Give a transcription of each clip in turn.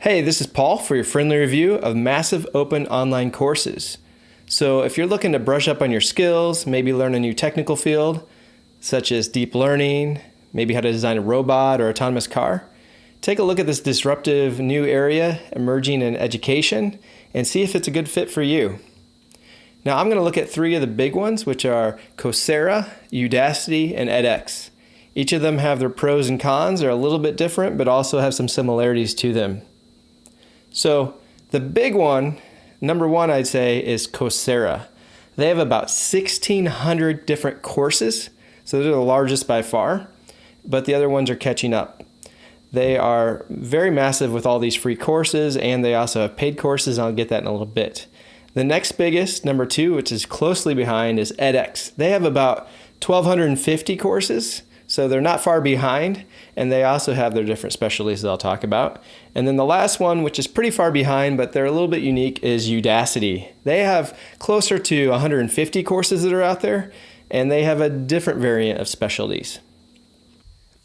Hey, this is Paul for your friendly review of massive open online courses. So if you're looking to brush up on your skills, maybe learn a new technical field, such as deep learning, maybe how to design a robot or autonomous car, take a look at this disruptive new area emerging in education and see if it's a good fit for you. Now I'm going to look at three of the big ones, which are Coursera, Udacity, and edX. Each of them have their pros and cons. They're a little bit different, but also have some similarities to them. So the big one, number one, I'd say, is Coursera. They have about 1,600 different courses, so they're the largest by far, but the other ones are catching up. They are very massive with all these free courses, and they also have paid courses, and I'll get that in a little bit. The next biggest, number two, which is closely behind, is edX. They have about 1,250 courses, so they're not far behind, and they also have their different specialties that I'll talk about. And then the last one, which is pretty far behind, but they're a little bit unique, is Udacity. They have closer to 150 courses that are out there, and they have a different variant of specialties.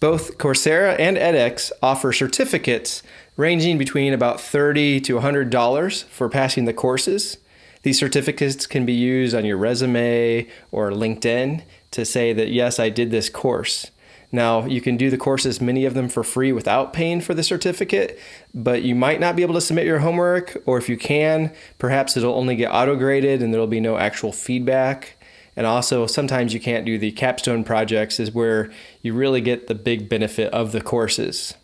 Both Coursera and edX offer certificates ranging between about $30 to $100 for passing the courses. These certificates can be used on your resume or LinkedIn to say that, yes, I did this course. Now, you can do the courses, many of them for free without paying for the certificate, but you might not be able to submit your homework, or if you can, perhaps it'll only get auto-graded and there'll be no actual feedback. And also, sometimes you can't do the capstone projects, is where you really get the big benefit of the courses.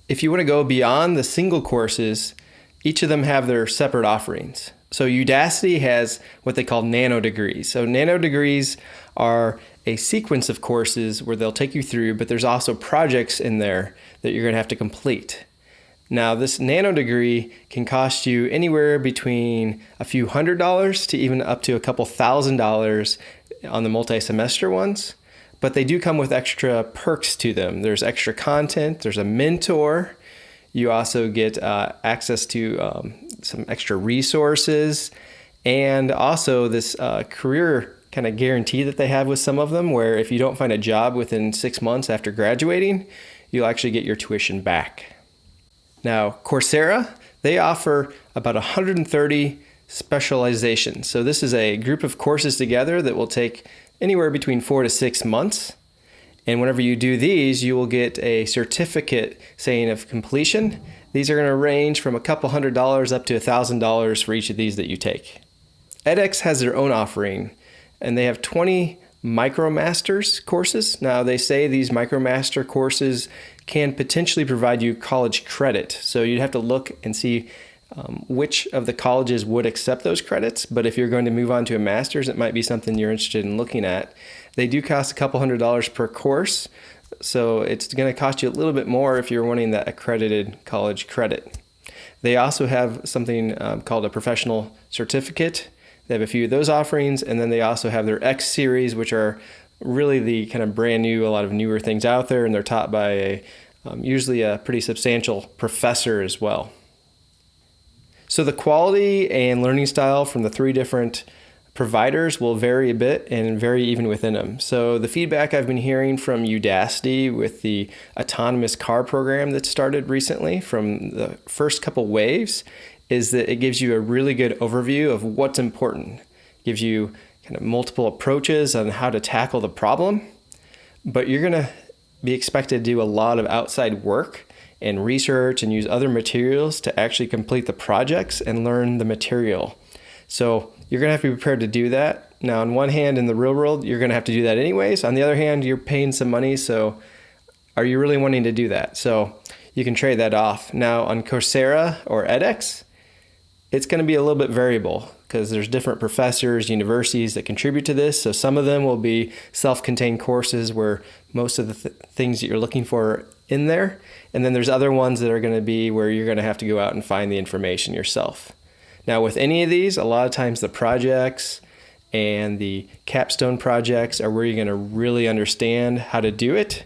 If you want to go beyond the single courses, each of them have their separate offerings. So Udacity has what they call Nano Degrees. So Nano Degrees are a sequence of courses where they'll take you through, but there's also projects in there that you're going to have to complete. Now, this Nano Degree can cost you anywhere between a few $100s to even up to a couple $1,000s on the multi-semester ones, but they do come with extra perks to them. There's extra content, there's a mentor, you also get access to some extra resources, and also this career kind of guarantee that they have with some of them, where if you don't find a job within 6 months after graduating, you'll actually get your tuition back. Now, Coursera, they offer about 130 specializations. So this is a group of courses together that will take anywhere between 4 to 6 months. And whenever you do these, you will get a certificate saying of completion. These are going to range from a couple $100s up to $1,000 for each of these that you take. edX has their own offering, and they have 20 MicroMasters courses. Now, they say these MicroMaster courses can potentially provide you college credit. So you'd have to look and see which of the colleges would accept those credits. But if you're going to move on to a master's, it might be something you're interested in looking at. They do cost a couple $100s per course, so it's going to cost you a little bit more if you're wanting that accredited college credit. They also have something called a professional certificate. They have a few of those offerings, and then they also have their X series, which are really the kind of brand new, a lot of newer things out there, and they're taught by usually a pretty substantial professor as well. So the quality and learning style from the three different providers will vary a bit and vary even within them. So the feedback I've been hearing from Udacity with the autonomous car program that started recently from the first couple waves is that it gives you a really good overview of what's important. It gives you kind of multiple approaches on how to tackle the problem, but you're going to be expected to do a lot of outside work and research and use other materials to actually complete the projects and learn the material. So you're going to have to be prepared to do that. Now, on one hand, in the real world, you're going to have to do that anyways. On the other hand, you're paying some money, so are you really wanting to do that? So you can trade that off. Now, on Coursera or edX, it's going to be a little bit variable because there's different professors, universities that contribute to this. So some of them will be self-contained courses where most of the things that you're looking for are in there. And then there's other ones that are going to be where you're going to have to go out and find the information yourself. Now, with any of these, a lot of times the projects and the capstone projects are where you're going to really understand how to do it.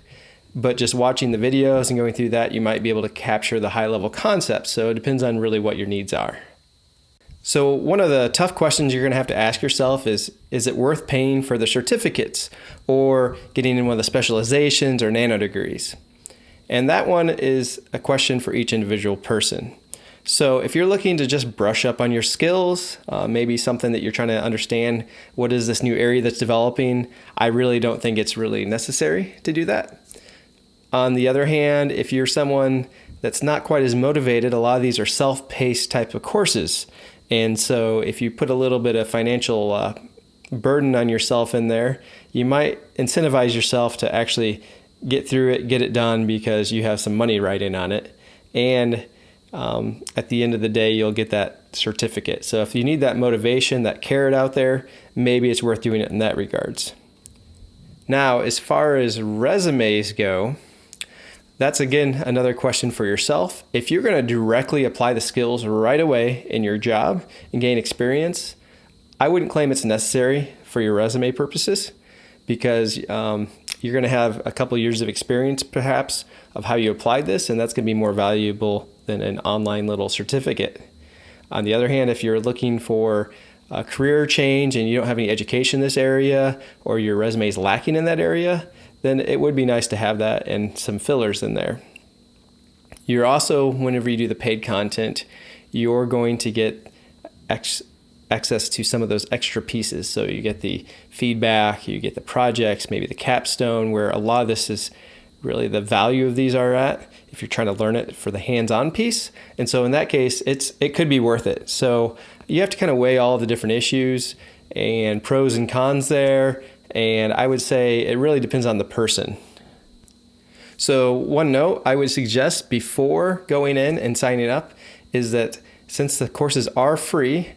But just watching the videos and going through that, you might be able to capture the high-level concepts. So it depends on really what your needs are. So one of the tough questions you're going to have to ask yourself is it worth paying for the certificates or getting in one of the specializations or nano degrees? And that one is a question for each individual person. So if you're looking to just brush up on your skills, maybe something that you're trying to understand, what is this new area that's developing, I really don't think it's really necessary to do that. On the other hand, if you're someone that's not quite as motivated, a lot of these are self-paced type of courses. And so if you put a little bit of financial burden on yourself in there, you might incentivize yourself to actually get through it, get it done because you have some money riding on it. And at the end of the day, you'll get that certificate. So if you need that motivation, that carrot out there, maybe it's worth doing it in that regards. Now, as far as resumes go, that's again another question for yourself. If you're going to directly apply the skills right away in your job and gain experience, I wouldn't claim it's necessary for your resume purposes because you're going to have a couple years of experience perhaps of how you applied this, and that's going to be more valuable than an online little certificate. On the other hand, if you're looking for a career change and you don't have any education in this area or your resume is lacking in that area, then it would be nice to have that and some fillers in there. You're also, whenever you do the paid content, you're going to get access to some of those extra pieces. So you get the feedback, you get the projects, maybe the capstone, where a lot of this is really the value of these are at if you're trying to learn it for the hands-on piece. And so in that case, it could be worth it. So you have to kind of weigh all the different issues and pros and cons there. And I would say it really depends on the person. So one note I would suggest before going in and signing up is that since the courses are free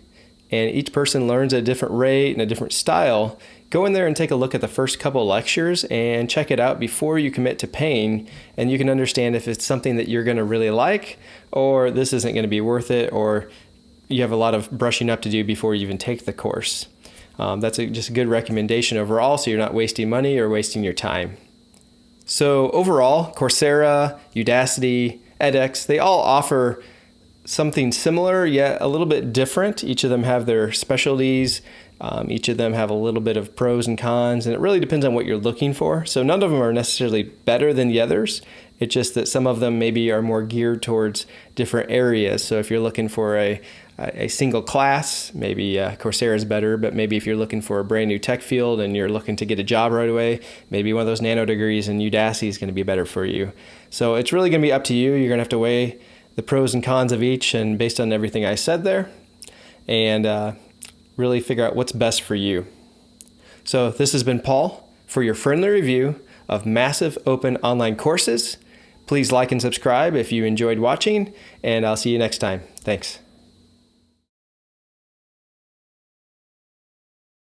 and each person learns at a different rate and a different style, go in there and take a look at the first couple of lectures and check it out before you commit to paying, and you can understand if it's something that you're going to really like or this isn't going to be worth it, or you have a lot of brushing up to do before you even take the course. That's just a good recommendation overall, so you're not wasting money or wasting your time. So overall, Coursera, Udacity, edX, they all offer something similar yet a little bit different. Each of them have their specialties. Each of them have a little bit of pros and cons, and it really depends on what you're looking for. So none of them are necessarily better than the others. It's just that some of them maybe are more geared towards different areas. So if you're looking for a single class, maybe Coursera is better, but maybe if you're looking for a brand new tech field and you're looking to get a job right away, maybe one of those Nano Degrees in Udacity is going to be better for you. So it's really going to be up to you. You're going to have to weigh the pros and cons of each, and based on everything I said there, and really figure out what's best for you. So this has been Paul for your friendly review of massive open online courses. Please like and subscribe if you enjoyed watching, and I'll see you next time. Thanks.